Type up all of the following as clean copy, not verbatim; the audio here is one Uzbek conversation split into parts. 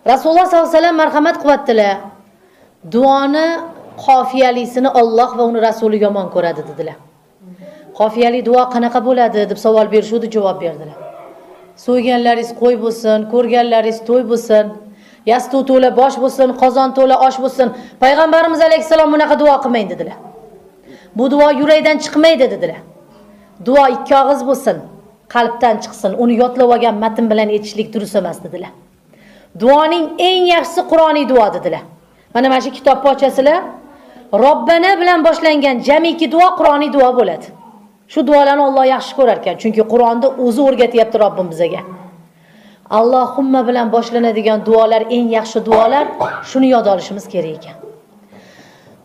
Rasululloh sollallohu alayhi vasallam marhamat qilyaptilar. Duoni qofiyalisini Alloh va uni rasuli yomon ko'radi dedilar. Qofiyali duo qanaqa bo'ladi deb savol berishdi, javob berdilar. So'yganlaringiz qo'y bo'lsin, ko'rganlaringiz to'y bo'lsin, yastu to'la bosh bo'lsin, qozon to'la osh bo'lsin. Payg'ambarimiz alayhisalom bunaqa duo qilmang dedilar. Bu duo yurakdan chiqmaydi dedilar. Duo ikki og'iz bo'lsin, qalbdan chiqsin. Uni yodlab olgan matn bilan aytishlik durust emas dedilar. Duoning eng yaxshisi Qur'oniy duo dedilar. Mana shu kitobni ochasizlar. Robbana bilan boshlangan jamiki duo Qur'oniy duo bo'ladi. Shu duolarni Alloh yaxshi ko'rar ekan, chunki Qur'onda o'zi o'rgatyapti Robbim bizga. Allohumma bilan boshlanadigan duolar eng yaxshi duolar, shuni yod olishimiz kerak ekan.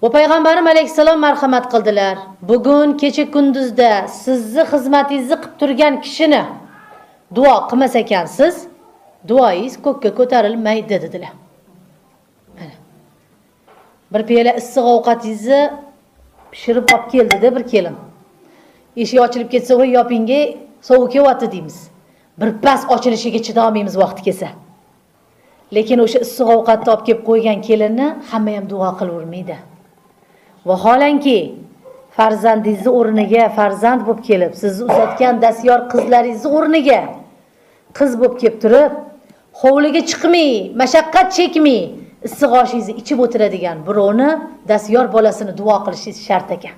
Va payg'ambarim alayhisalom marhamat qildilar. Bugun kecha kunduzda sizni xizmatingizni qilib turgan kishini duo qilmas ekansiz, duoingiz ko'kka ko'tarilmaydi dedilar. Mana. Bir piyola issiq ovqatingizni pishirib olib keldi-da bir kelin. Eshik ochilib ketsa, "Voy yopinga sovuq kelyapti" deymiz. Bir pas ochilishiga chidolmaymiz vaqti kelsa. Lekin o'sha issiq ovqatni olib kelib qo'ygan kelinni hamma ham duo qilavermaydi. Vaholanki farzandingizni o'rniga farzand bo'lib kelib, sizni uzatgan dastyor qizlaringizni o'rniga qiz bo'lib kelib turib, hovliga chiqmay, mashaqqat chekmay, issiq oshingizni ichib o'tiradigan birovni dastyor bolasini duo qilishingiz shart ekan.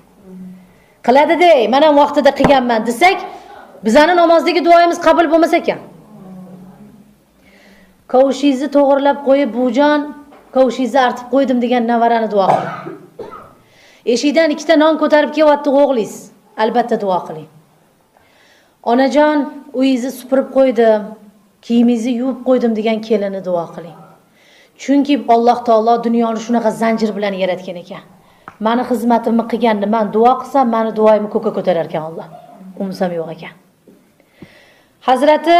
Qiladi-da, mana vaqtida qilganman desak, bizani namozdagi duoyimiz qabul bo'lmas ekan. Qovushingizni to'g'rilab qo'yib, "Bujon, qovushingizni artib qo'ydim" degan navarani duo qiling. Eshikdan ikkita non ko'tarib kelyapti o'g'lingiz, albatta duo qiling. Onajon, uyingizni supurib qo'ydim, kiyimingizni yuvib qo'ydim degan kelinni duo qiling. Chunki Alloh taolo dunyoni shunaqa zanjir bilan yaratgan ekan. Mani xizmatimni qilganni men duo qilsam, meni duoyimni ko'kka ko'tarar ekan Alloh. Umsam yo'q ekan. Hazrati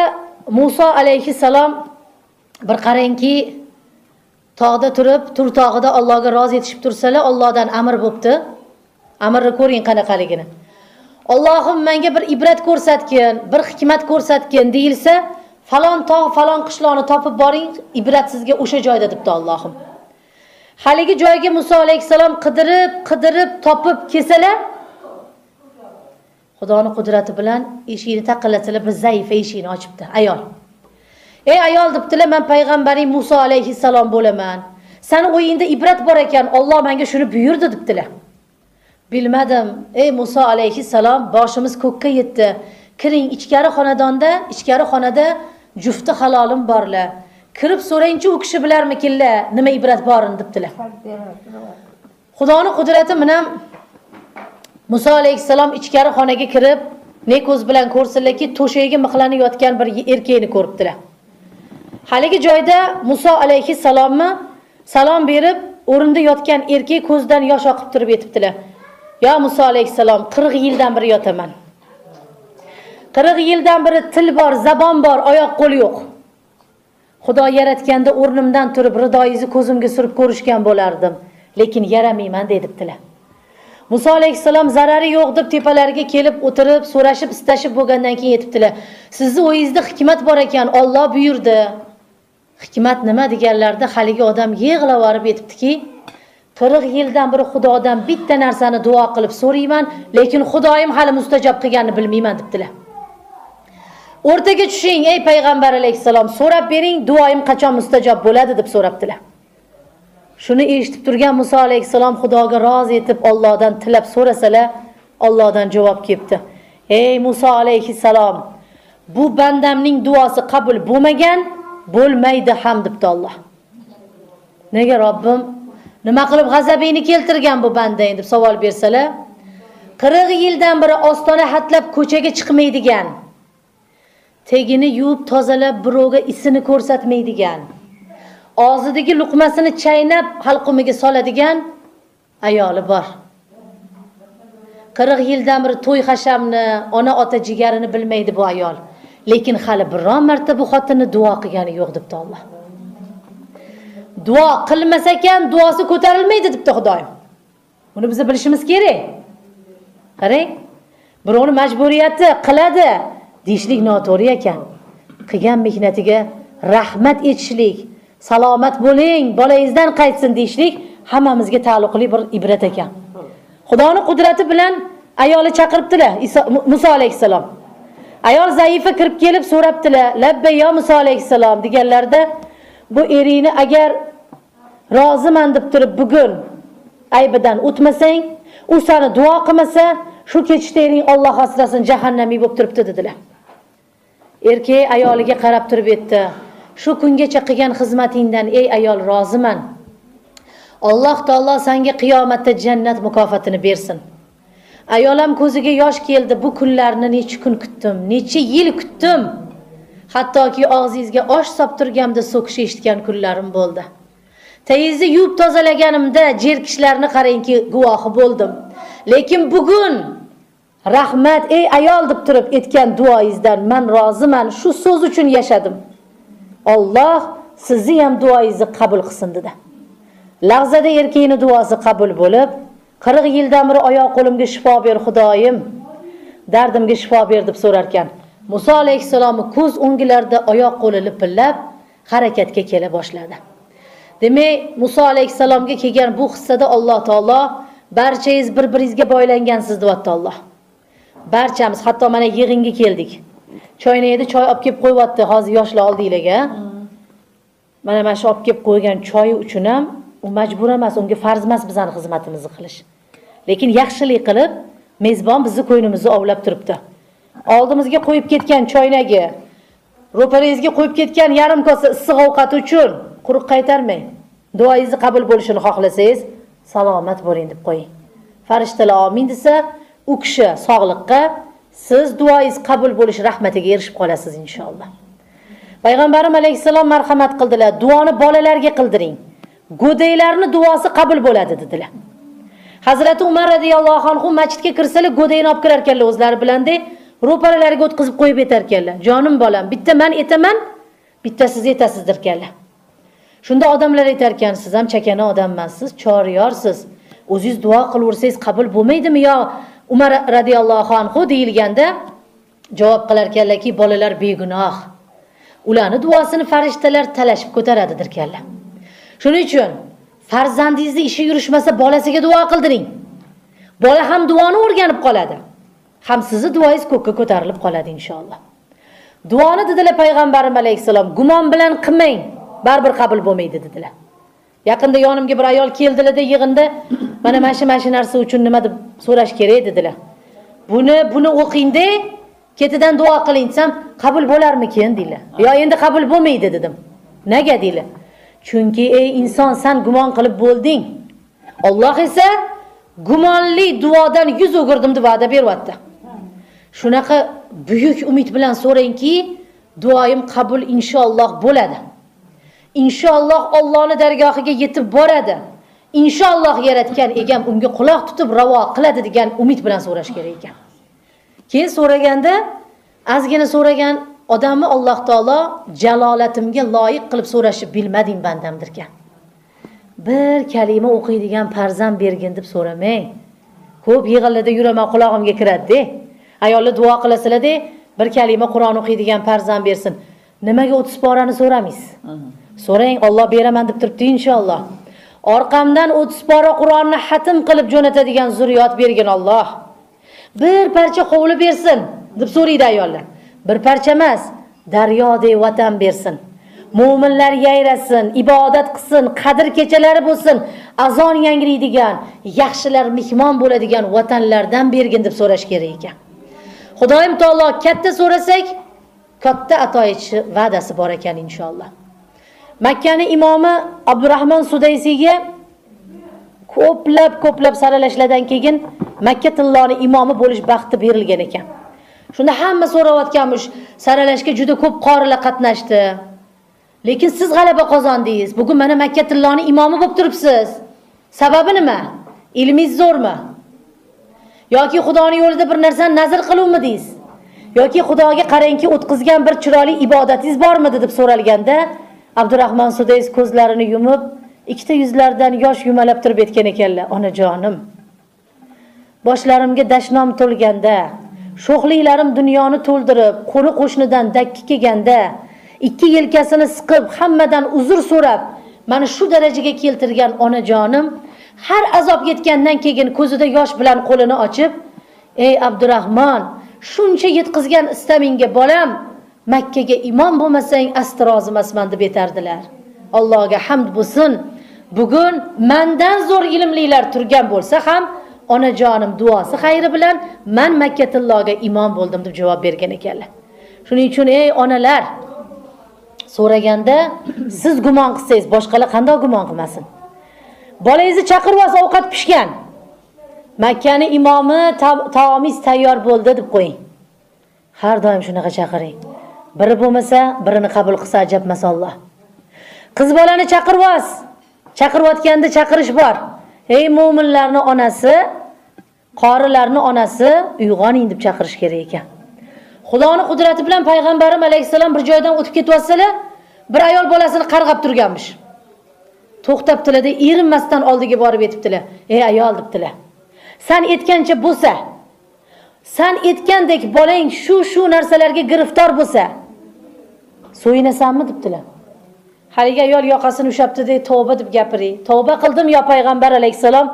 Musa alayhisalom bir qarangki, tog'da turib, Tur tog'ida Allohga rozi etishib tursalar, Allohdan amr bo'pti. Amrni ko'ring qanaqaligini. Allohim menga bir ibrat ko'rsatgin, bir hikmat ko'rsatgin deyilsa, falon tog', falon qishloqni topib boring, ibrat sizga o'sha joyda debdi Allohim. Haligi joyga Musa alayhisalom qidirib topib kelsalar, Xudoning qudrati bilan eshikni taqillatilar, bir zaif eshikni ochibdi, ayol. "Ey ayol" debdilar, "Men payg'ambaring Musa alayhisalom bo'laman. Seni o'yingda ibrat bor ekan, Alloh menga shuni buyurdi" debdilar. "Bilmadim, ey Musa alayhisalom, boshimiz ko'kka yetdi. Kiring, ichkari xonada jufti halolim borlar. Kirib so'rayinchi u kishi bilarmikinlar, nima ibrat borin" debdilar. Xudoning qudrati bilan Musa alayhisalom ichkari xonaga kirib, ne ko'z bilan ko'rsinlarki, to'shagiga mixlanib yotgan bir erkakni ko'ribdilar. Haligi joyda Musa alayhisalomni salom berib, o'rinda yotgan erkak ko'zdan yosh oqib turib aytibdilar: "Ya Musa alayhisalom, 40 yildan beri yotaman. 40 yildan beri til bor, zabon bor, oyoq qo'l yo'q. Xudo yaratganda o'rnimdan turib ridoyingizni ko'zimga surib ko'rishgan bo'lardim, lekin yaramayman" dedibdilar. Musa alayhisalom zarari yo'q deb tepalariga kelib o'tirib, so'rashib, istashib bo'lgandan keyin aytibdilar: "Sizni o'yingizda hikmat bor ekan, Alloh buyurdi." Hikmat nima deganlarda haligi odam yig'lab yorib aytibdiki, 40 yildan beri Xudodan bitta narsani duo qilib so'rayman, lekin Xudoyim hali mustajob qilganini bilmayman debdilar. O'rtaga tushing ey payg'ambar alayhisalom, so'rab bering, duoyim qachon mustajob bo'ladi deb so'rabdilar. Shuni eshitib turgan Musa alayhisalom Xudoga rozi etib Allohdan tilab so'rasalar, Allohdan javob kelibdi: "Ey Musa alayhisalom, bu bandamning duosi qabul bo'lmagan, bo'lmaydi ham" debdi Alloh. Nega Robbim, nima qilib g'azabingni keltirgan bu bandang deb savol bersalar, 40 yildan beri ostona hatlab ko'chaga chiqmaydigan, tegini yuvib tozalab birovga isini ko'rsatmaydigan, og'zidagi luqmasini chaynab halqumiga soladigan ayoli bor. 40 yildan beri to'y hashamni, ona ota jigarini bilmaydi bu ayol. Lekin hali biron marta bu xotinni duo qilgani yo'q debdi Alloh. Duo qilmas ekan, duosi ko'tarilmaydi debdi Xudoyim. Buni biz bilishimiz kerak. Qarang, birovni majburiyati qiladi, deyishlik noto'g'ri ekan. Qilgan mehnatiga rahmat etishlik, salomat bo'ling, bolangizdan qaytsin deyishlik hammamizga taalluqli bir ibrat ekan. Xudoning qudrati bilan ayoli chaqiribdilar, Muso alayhisalom. Ayol zaifa kirib kelib so'rabdilar, "Labbay ya Muso alayhisalom" deganlarda, bu eringni agar roziman deb turib bugun aybidan o'tmasang, u seni duo qilmasa, shu kechda ering Alloh asrasin jahannamiy bo'lib turibdi dedilar. Erkak ayoliga qarab turib aytdi, "Shu kungacha qilgan xizmatingdan ey ayol roziman. Alloh taolo senga qiyomatda jannat mukofotini bersin." Ayolam ko'ziga yosh keldi. Bu kunlarni necha kun kutdim, necha yil kutdim. Hattoki og'zingizga osh solib turganimda so'kish eshitgan kunlarim bo'ldi. Tayizni yuvib tozalaganimda jerkishlarni qarangki guvohi bo'ldim. Lekin bugun rahmat ey ayol deb turib aytgan duoingizdan men roziman, shu so'z uchun yashadim. Alloh sizni ham duoingizni qabul qilsin dedi. Lahzada erkakning duosi qabul bo'lib, 40 yildan beri oyoq qo'limga shifo ber Xudoyim, dardimga shifo ber deb so'rar ekan. Muso alayhisalomning ko'z o'nglarida oyoq qo'li lipillab harakatga kela boshladi. Demak, Muso alayhisalomga kelgan bu hissada Alloh taolo barchangiz bir-biringizga boylangansiz deyapti Alloh. Barchamiz hatto mana yig'inga keldik. Choynakda choy olib kelib qo'yapti hozir yoshlar oldinglarga. Mana shu olib kelib qo'ygan choy uchun ham u majbur emas, unga farz emas bizning xizmatimizni qilish. Lekin yaxshilik qilib, mezbon bizni qo'ynimizni ovlab turibdi. Oldimizga qo'yib ketgan choynagi, ro'parangizga qo'yib ketgan yarim kosa issiq ovqat uchun quruq qaytarmang. Duoingizni qabul bo'lishini xohlasangiz, salomat bo'ling deb qo'ying. Farishtalar amin desa, u kishi sog'liqqa, siz duoingiz qabul bo'lish rahmatiga erishib qolasiz inshaalloh. Payg'ambarim alayhisalom marhamat qildilar, duoni bolalarga qildiring. Go'daylarning duosi qabul bo'ladi dedilar. Hazrati Umar radhiyallohu anhu masjidga kirsalar go'dayni olib kirar ekanlar o'zlari bilanda, ro'paralariga o'tkazib qo'yib yetar ekanlar. Jonim bolam, bitta men etaman, bitta siz etasizdir ekanlar. Shunda odamlar aytar ekan, siz ham chakana odammansiz, choryorsiz. O'zingiz duo qilaversangiz qabul bo'lmaydimi yo Umar radhiyallohu anhu deyilganda javob qilar ekanlarki, bolalar begunoh. Ularning duosini farishtalar talashib ko'taradidir ekanlar. Shuning uchun farzandingizni ishi yurishmasa bolasiga duo qildiring. Bola ham duoni o'rganib qoladi. Ham sizni duoingiz ko'kka ko'tarilib qoladi inshaalloh. Duoni dedilar payg'ambarim alayhisalom, gumon bilan qilmang, baribir qabul bo'lmaydi dedilar. Yaqinda yonimga bir ayol keldilar-da yig'inda, mana shu narsa uchun nima deb so'rash kerak dedilar. Buni o'qingda, ketidan duo qiling desam, qabul bo'larmikin deydilar. Yo endi qabul bo'lmaydi dedim. Nega deydilar? Chunki ey inson, sen gumon qilib bo'lding. Alloh esa gumonli duodan yuz o'girdim deb va'da beryapti. Shunaqa buyuk umid bilan so'rangki, duoyim qabul inshaalloh bo'ladi. Inshaalloh Allohning dargohiga yetib boradi. Inshaalloh yaratgan egam unga quloq tutib ravo qiladi degan umid bilan so'rash kerak ekan. Keyin so'raganda, azgina so'ragan odamni Alloh taolo jalolatimga loyiq qilib so'rashib bilmading bandamdir ekan. Bir kalima o'qiydigan farzand bergin deb so'ramang. Ko'p yig'illarda yuraman, quloqimga kiradi. Ayollar duo qilasizlar-da, bir kalima Qur'on o'qiydigan farzand bersin. Nimaga 30 porani so'ramaysiz? So'rang, Alloh beraman deb turibdi inshaalloh. Orqamdan 30 pora Qur'onni xatm qilib jo'natadigan zurriyot bergin Alloh. Bir parcha hovli bersin deb so'raydi ayollar. Bir parcha emas, daryodek vatan bersin. Mo'minlar yayrasin, ibodat qilsin, qadr kechalari bo'lsin, azon yangraydigan, yaxshilar mehmon bo'ladigan vatanlardan bergin deb so'rash kerak ekan. Xudoyim taolo katta so'rasak, katta ato etishi va'dasi bor ekan inshaalloh. Makkaning imomi Abdurrahmon Sudaysiga ko'plab saralashlardan keyin Makka tilloning imomi bo'lish baxti berilgan ekan. Shunda hamma so'rayotganmish, saralashga juda ko'p qorilar qatnashdi. Lekin siz g'alaba qozondingiz. Bugun mana Makka tilloning imomi bo'lib turibsiz. Sababi nima? Ilmingiz zo'rmi? Yoki Xudoning yo'lida bir narsani nazr qiluvmidingiz? Yoki Xudoga qarangki o'tkazgan bir chiroyli ibodatingiz bormi deb so'ralganda, Abdurrahmon Sudays ko'zlarini yumib, ikkita yuzlaridan yosh yumalab turib aytgan ekanlar, onajonim. Boshlarimga dashnom to'lganda, sho'xliklarim dunyoni to'ldirib, qo'ni qo'shnidan dakki kelganda, ikki yelkasini siqib, hammadan uzr so'rab, mana shu darajaga keltirgan onajonim har azob yetgandan keyin ko'zida yosh bilan qo'lini ochib, "Ey Abdurahmon, shuncha yetkizgan istamingga bolam, Makkaga imom bo'lmasang asti rozi emasman" deb aytardilar. Allohga hamd bo'lsin. Bugun mendan zo'r ilmlilar turgan bo'lsa ham onajonim duosi xayri bilan men Makkatillohga imom bo'ldim deb javob bergan ekanlar. Shuning uchun ey onalar, so'raganda siz gumon qilsangiz, boshqalar qanday gumon qilmasin? Bolangizni chaqirib olsa ovqat pishgan. Makkani imomi taomingiz tayyor bo'ldi deb qo'ying. Har doim shunaqa chaqiring. Biri bo'lmasa, birini qabul qilsa ajab emas Alloh. Qiz bolani chaqirib ols. Chaqirayotganda chaqirish bor. Ey mu'minlarning onasi, qorilarning onasi, uyg'oning deb chaqirish kerak ekan. Xudoning qudrati bilan payg'ambarim alayhisalom bir joydan o'tib ketayotsalar, bir ayol bolasini qarg'ab turganmish. To'xtabdilar-da, erinmasdan oldiga borib yetibdilar. "Ey ayol" debdilar. "Sen aytgancha bo'lsa, sen aytgandek bolang shu narsalarga giriftor bo'lsa, so'yinasanmi?" debdilar. Haligi ayol yoqasini ushlabdi-da, "Tavba" deb gapiring. "Tavba qildim yo payg'ambar alayhisalom,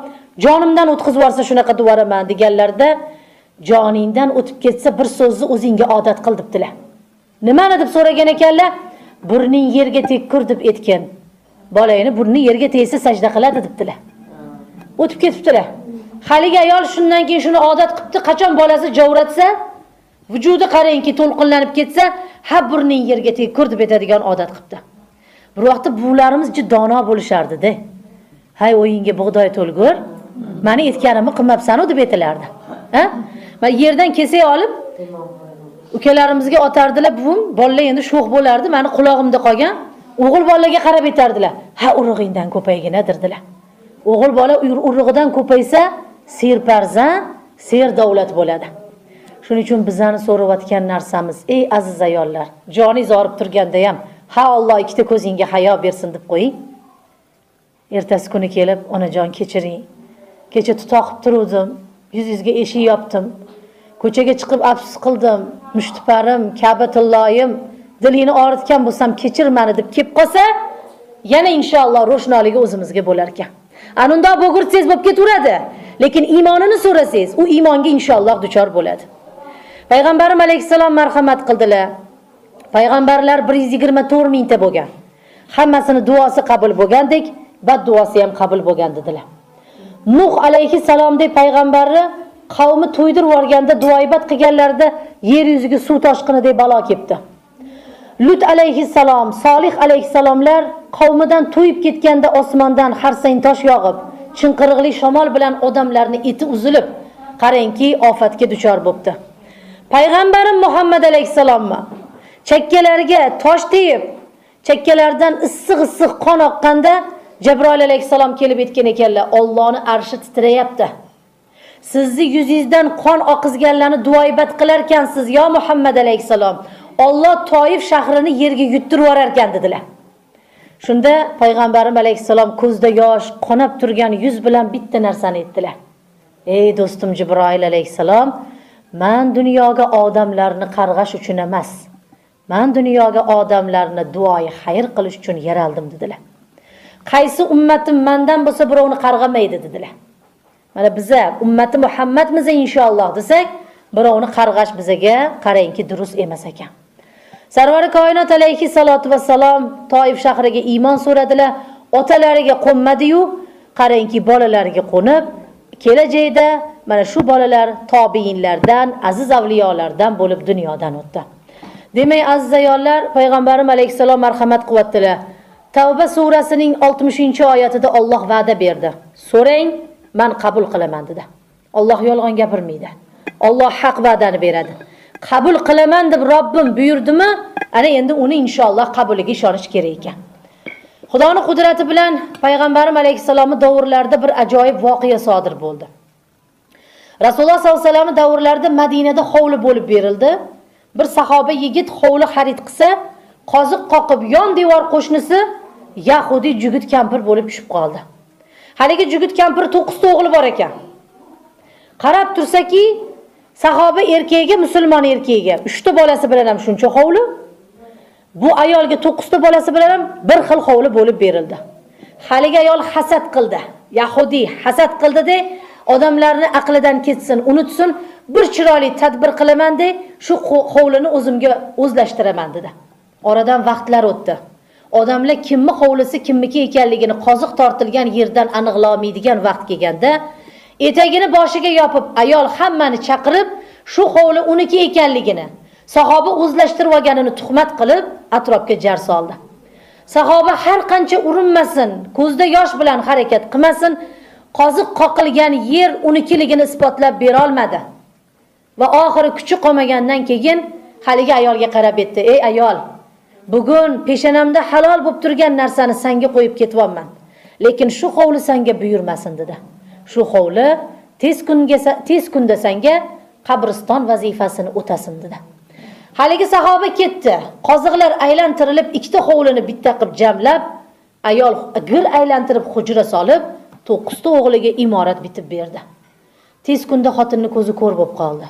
jonimdan o'tkazib yuborsa shunaqa devoraman" deganlarda, "Joningdan o'tib ketsa bir so'zni o'zingga odat qil" debdilar. Nimani deb so'ragan ekanlar? "Burning yerga tekkur" deb aytgan. Bolangni burni yerga tegsa sajda qiladi debdilar. O'tib ketibdilar. Haligi ayol shundan keyin shuni odat qilibdi, qachon bolasi javratsa, vujudi qarangki to'lqinlanib ketsa, ha burning yerga tekkur deb aytadigan odat qilibdi. Bir vaqtda bularimiz juda dono bo'lishardi-da. "Hay o'yinga bug'doy to'lgur, meni aytganimni qilmabsan-ku" deb aytilardi. Ha? Men yerdan kesak olib ukalarimizga otardilar, "Buvim, bolalar endi sho'x bo'lardi, meni qulog'imda qolgan." O'g'il bolaga qarab aytardilar, "Ha, urug'ingdan ko'paygina" derdilar. O'g'il bola urug'idan ko'paysa, serfarzand, ser davlat bo'ladi. Shuning uchun bizlarni so'rayotgan narsamiz, ey aziz ayollar, joningiz og'rib turganda ham, "Ha Alloh ikkita ko'zingga hayo bersin" deb qo'ying. Ertasi kuni kelib, "Onajon kechiring. Kecha tutoqib turuvdim, yuzingizga eshik yopdim. Ko'chaga chiqib afsus qildim. Mushtiparim, Ka'batullohim, dilingni og'ritgan bo'lsam kechir meni" deb kelib qolsa, yana inshaalloh ro'shnoligi o'zimizga bo'lar ekan. Anunda bo'g'irsangiz bo'lib ketaveradi, lekin iymonini so'rasangiz, u iymonga inshaalloh duchor bo'ladi. Payg'ambarim alayhisalom marhamat qildilar. Payg'ambarlar 124 mingta bo'lgan. Hammasini duosi qabul bo'lgandek, badduosi ham qabul bo'lgan dedilar. Nuh alayhisalomdek payg'ambarni qavmi to'ydirib yuborganda duoibat qilganlarida yer yuziga suv toshqinidek balo kelibdi. Lut alayhisalom, Solih alayhisalomlar qavmidan to'yib ketganda osmondan har sayin tosh yog'ib, chinqiriqli shamol bilan odamlarni eti uzilib, qarangki ofatga duchor bo'libdi. Payg'ambarim Muhammad alayhisalommi chakkalariga tosh tegib, chakkalaridan issiq qon oqqanda Jabroil alayhisalom kelib aytgan ekanlar, Allohning arshi titrayapti. Sizni yuzingizdan qon oqizganlarni duoibat qilar ekansiz, yo Muhammad alayhisalom. Alloh Toif shahrini yerga yuttirib yurar ekan dedilar. Shunda payg'ambarim alayhisalom ko'zda yosh, qonab turgan yuz bilan bitta narsani aytdilar. Ey do'stim Jibroil alayhisalom, men dunyoga odamlarni qarg'ash uchun emas, men dunyoga odamlarni duoyi xayr qilish uchun yaraldim dedilar. Qaysi ummatim mendan bo'lsa birovni qarg'amaydi dedilar. Mana biza ummati Muhammadmiz inshaalloh desak, birovni qarg'ash bizaga qarangki durust emas ekan. Sarvari koinot alayhi salatu vassalom Toif shahriga iymon so'radilar. Otalariga qo'nmadi-yu, qarangki bolalariga qo'nib, kelajakda mana shu bolalar tobiinlardan, aziz avliyolardan bo'lib dunyodan o'tdi. Demak, aziz ayollar, payg'ambarim alayhisalom marhamat qilyaptilar. Tavba surasining 60-oyatida Alloh va'da berdi. So'rang, men qabul qilaman dedi. Alloh yolg'on gapirmaydi. Alloh haq va'dani beradi. Qabul qilaman deb Robbim buyurdimi, ana endi uni inshaalloh qabuliga ishonish kerak ekan. Xudoning qudrati bilan payg'ambarim alayhisalomning davrlarida bir ajoyib voqea sodir bo'ldi. Rasululloh sollallohu alayhi vasallam davrlarida Madinada hovli bo'lib berildi. Bir sahoba yigit hovli xarid qilsa, qoziq qoqib yon devor qo'shnisi Yahudi jugit kampir bo'lib tushib qoldi. Haligi jugit kampir 9 ta o'g'li bor ekan. Qarab tursaki, sahoba erkegiga, musulmon erkegiga 3 ta bolasi bilan ham shuncha hovli. Bu ayolga 9 ta bolasi bilan ham bir xil hovli bo'lib berildi. Haligi ayol hasad qildi. Yahudi hasad qildi-de, odamlarni aqlidan ketsin, unutsin, bir chiroyli tadbir qilaman de, shu hovlini o'zimga o'zlashtiraman dedi. Oradan vaqtlar o'tdi. Odamlar kimni hovlisi kimniki ekanligini qoziq tortilgan yerdan aniqlamaydigan vaqt kelganda, etagini boshiga yopib ayol hammani chaqirib, shu hovli uniki ekanligini, sahoba o'zlashtirib olganini tuhmat qilib atrofga jar soldi. Sahoba har qancha urinmasin, ko'zda yosh bilan harakat qilmasin, qoziq qoqilgan yer unikiligini isbotlab bera olmadi. Va oxiri kuchi qolmagandan keyin haligi ayolga qarab aytdi: "Ey ayol, bugun peshonamda halol bo'lib turgan narsani senga qo'yib ketyapman. Lekin shu hovli senga buyurmasin" dedi. Shu hovli tez kunda senga qabriston vazifasini o'tasin dedi. Haligi sahoba ketdi. Qoziqlar aylantirilib, ikkita hovlini bitta qilib jamlab, ayol gul aylantirib hujra solib, 9 ta o'g'liga imorat bitib berdi. Tez kunda xotinning ko'zi ko'r bo'lib qoldi.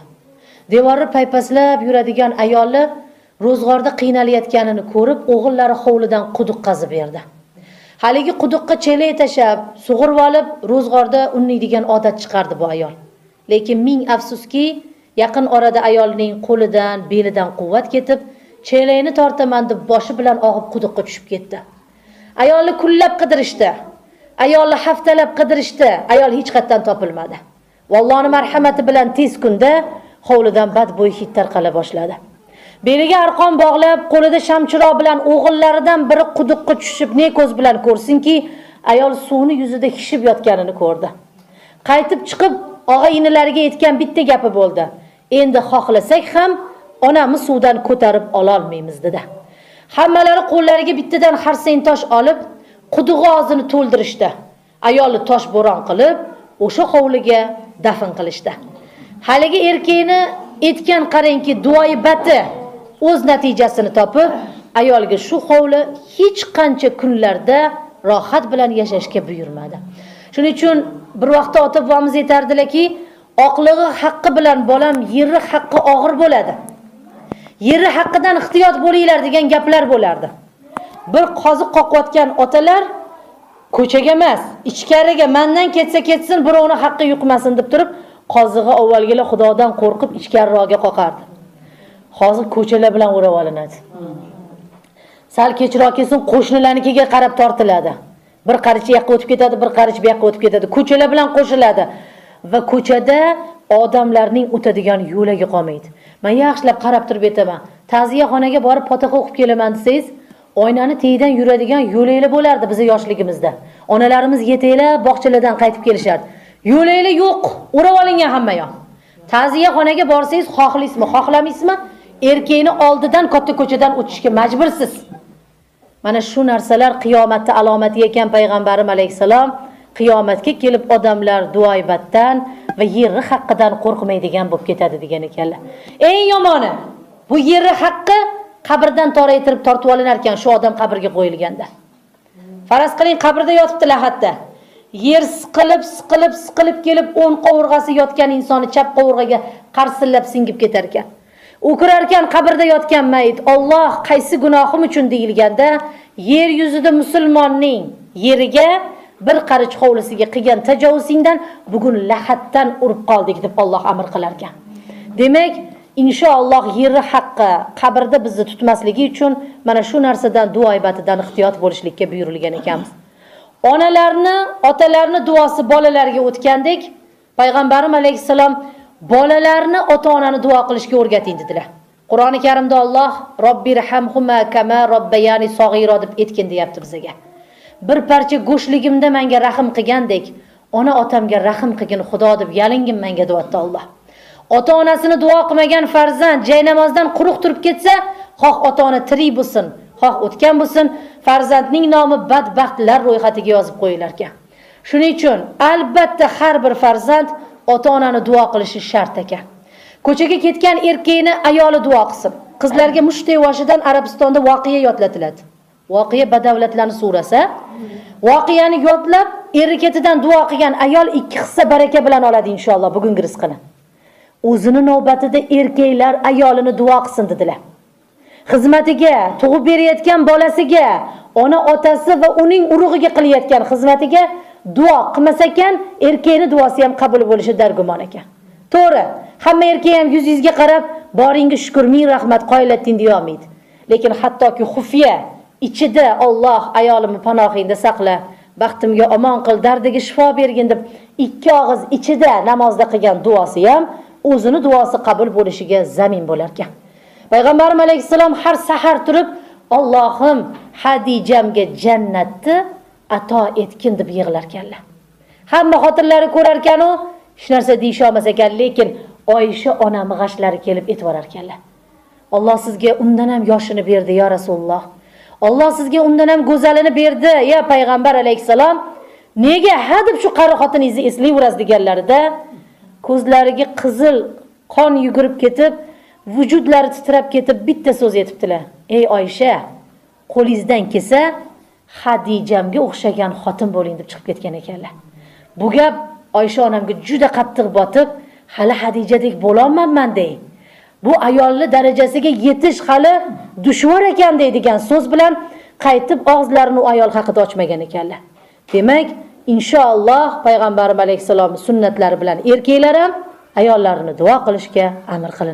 Devorni paypaslab yuradigan ayoli ro'zg'orda qiynalayotganini ko'rib, o'g'illari hovlidan quduq qazib berdi. Haligi quduqqa chelak tashab, sug'urib olib, ro'zg'orda unnaydigan odat chiqardi bu ayol. Lekin ming afsuski, yaqin orada ayolning qo'lidan, belidan quvvat ketib, chelakni tortaman deb boshi bilan og'ib quduqqa tushib ketdi. Ayolni kunlab qidirishdi. Ayolni haftalab qidirishdi. Ayol hech qayerdan topilmadi. Vallohning marhamati bilan tez kunda hovlidan badbo'y hid tarqala boshladi. Beliga arqon bog'lab, qo'lida shamchiroq bilan o'g'illaridan biri quduqqa tushib ne ko'z bilan ko'rsinki, ayol suvni yuzida hishib yotganini ko'rdi. Qaytib chiqib, og'a-inilariga aytgan bitta gapi bo'ldi: "Endi xohlasak ham onamiz suvdan ko'tarib ola olmaymiz" dedi. Hammalari qo'llariga bittadan xarsang tosh olib, quduq og'zini to'ldirishdi. Ayolni tosh bo'ron qilib, o'sha hovliga dafn qilishdi. Haligi erkakni etgan qarangki duoibati o'z natijasini topib, ayolga shu hovli hech qancha kunlarda rohat bilan yashashga buyurmadi. Shuning uchun bir vaqtda ota-bobomiz aytardilarki, oqlig'i haqqi bilan bolam yerri haqqi og'ir bo'ladi. Yerri haqqidan ehtiyot bo'linglar degan gaplar bo'lardi. Bir qoziq qoqayotgan otalar ko'chaga emas, ichkariga mendan ketsa ketsin, birovning haqqi yuqmasin deb turib, qozig'i avvalgilar Xudodan qo'rqib ichkariroqga qoqardi. Hozir ko'chalar bilan o'rab olinadi. Sal kechroq kelsin, qo'shnilarnikiga qarab tortiladi. Bir qarich yoqqa o'tib ketadi, bir qarich bu yoqqa o'tib ketadi. Ko'chalar bilan qo'shiladi va ko'chada odamlarning o'tadigan yo'lagi qolmaydi. Men yaxshilab qarab turib aytaman. Ta'ziyaxonaga borib fotiha o'qib kelaman desangiz, oynani tegidan yuradigan yo'laklar bo'lardi bizning yoshligimizda. Onalarimiz yetaklab bog'chalardan qaytib kelishardi. Yo'laklar yo'q, o'rab olingan hamma yoq. Ta'ziyaxonaga borsangiz, xohlaysizmi, xohlamaysizmi, erkakni oldidan katta ko'chadan o'tishga majbursiz. Mana shu narsalar qiyomatda alomati ekan. Payg'ambarim alayhisalom qiyomatga kelib odamlar duoibatdan va yerri haqqidan qo'rqmaydigan bo'lib ketadi degan ekanlar. Eng yomoni bu yerri haqqi qabrdan toraytirib tortib olinar ekan shu odam qabrga qo'yilganda. Faraz qiling, qabrda yotibdi lahatda. Yer siqilib kelib 10 qovurg'asi yotgan insonni chap qovurg'aga qarsillab singib ketar ekan. O'kirarkan qabrda yotgan mayit, Alloh qaysi gunohim uchun deyilganda, yer yuzida musulmonning yeriga bir qarich hovlisiga qilgan tajovuzingdan bugun lahatdan urib qoldik deb Alloh amr qilar ekan. Demak, inshaalloh yerni haqqi qabrda bizni tutmasligi uchun mana shu narsadan duoibatidan ehtiyot bo'lishlikka buyurilgan ekanmiz. Onalarni, otalarni duosi bolalarga o'tgandek, payg'ambarim alayhisalom bolalarni ota-onani duo qilishga o'rgating dedilar. Qur'oni Karimda Alloh Robbirhamhuma kama robbayani sag'ira deb aytgan deyapti bizga. Bir parcha go'shligimda menga rahim qilgandek, ona otamga rahim qilgin Xudo deb yalingin menga deyapti Alloh. Ota-onasini duo qilmagan farzand jaynamozdan quruq turib ketsa, xoh ota-ona tirik bo'lsin, xoh o'tgan bo'lsin, farzandning nomi badbaxtlar ro'yxatiga yozib qo'yilar ekan. Shuning uchun albatta har bir farzand ota-onani duo qilishi shart ekan. Ko'chaga ketgan erkakni ayoli duo qilsin. Qizlarga mushtay voshidan Arabistonda voqea yodlatiladi. Voqea Badavlatlarning surasi. Voqeani yodlab, erkatidan duo qilgan ayol 2 hissa baraka bilan oladi inshaalloh bugungi rizqini. O'zini navbatida erkaklar ayolini duo qilsin dedilar. xizmatiga, tug'ib berayotgan bolasiga, ona otasi va uning urug'iga qilayotgan xizmatiga duo qilmas ekan, erkakning duosi ham qabul bo'lishi dargumon ekan. To'g'ri, hamma erkak ham yuz-yuzga qarab, boringga shukr, ming rahmat, qoyillatding deya olmaydi. Lekin hattoki xufiya ichida Alloh ayolimni panohingda saqla, baxtimga omon qil, dardiga shifo bergin deb ikki og'iz ichida namozda qilgan duosi ham o'zini duosi qabul bo'lishiga zamin bo'lar ekan. Payg'ambarimiz alayhisalom har sahar turib, Allohim Hadijamga jannatni ato etgin deb yig'lar ekanlar. Hamma xotinlari ko'rar ekan-u, hech narsa deyish olmas ekan, lekin Oysha onamning g'ashlari kelib etvorar ekanlar. Alloh sizga undan ham yoshini berdi ya Rasululloh. Alloh sizga undan ham go'zalini berdi ya payg'ambar alayhisalom. Nega hadib shu qari xotiningizni eslayverasiz deganlarida ko'zlariga qizil qon yugurib ketib, vujudlari titrab ketib bitta so'z aytibdilar. Ey Oysha, qo'lingizdan kelsa Hadijamga o'xshagan xotin bo'ling deb chiqib ketgan ekanlar. Bu gap Oysha onamga juda qattiq botib, hali Hadijadek bo'lolmayman dey. Bu ayolning darajasiga yetish hali dushvor ekan deydigan so'z bilan qaytib og'izlarini u ayol haqida ochmagan ekanlar. Demak, inshaalloh payg'ambarimiz alayhisalom sunnatlari bilan erkaklar ham ayollarini duo qilishga amr qilindi.